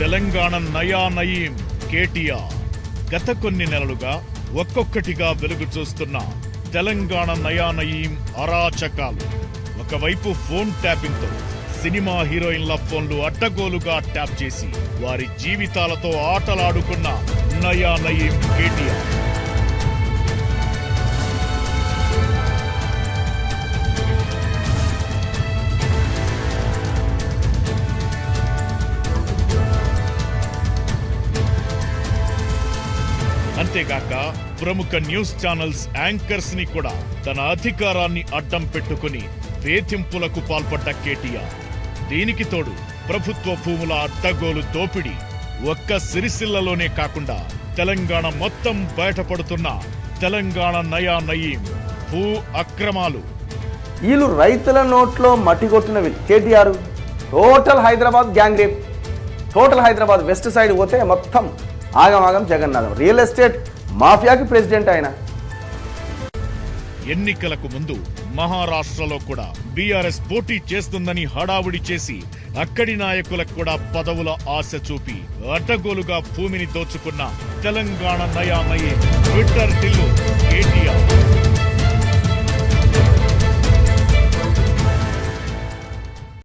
తెలంగాణ నయా నయీం కేటీఆర్. గత కొన్ని నెలలుగా ఒక్కొక్కటిగా వెలుగు చూస్తున్న తెలంగాణ నయా నయీం అరాచకాలు. ఒకవైపు ఫోన్ ట్యాపింగ్ తో సినిమా హీరోయిన్ల ఫోన్లు అడ్డగోలుగా ట్యాప్ చేసి వారి జీవితాలతో ఆటలాడుకున్న నయా నయీం కేటీఆర్. అంతేగాక ప్రముఖ న్యూస్ ఛానల్స్ యాంకర్స్ ని కూడా తన అధికారాన్ని అడ్డం పెట్టుకుని వేధింపులకు పాల్పడ్డ కేటీఆర్. దీనికి తోడు ప్రభుత్వ భూముల అడ్డగోలు దోపిడీ. ఒక్క సిరిసిల్లలోనే కాకుండా తెలంగాణ మొత్తం బయటపడుతున్న తెలంగాణ నయా నయీం భూ అక్రమాలు. వీళ్ళు రైతుల నోట్లో మట్టి కొట్టినవి. KTR total Hyderabad gang rape. Total Hyderabad west side పోతే మొత్తం ఆగమాగం జగన్నాథం. రియల్ ఎస్టేట్ మాఫియాకి ప్రెసిడెంట్ ఆయన. ఎన్నికలకు ముందు మహారాష్ట్రలో కూడా బీఆర్ఎస్ పోటీ చేస్తుందని హడావుడి చేసి అక్కడి నాయకులకు కూడా పదవుల ఆశ చూపి అడ్డగోలుగా భూమిని దోచుకున్న తెలంగాణ నయా నయీం ట్విట్టర్ ఢిల్లీ కేటీఆర్.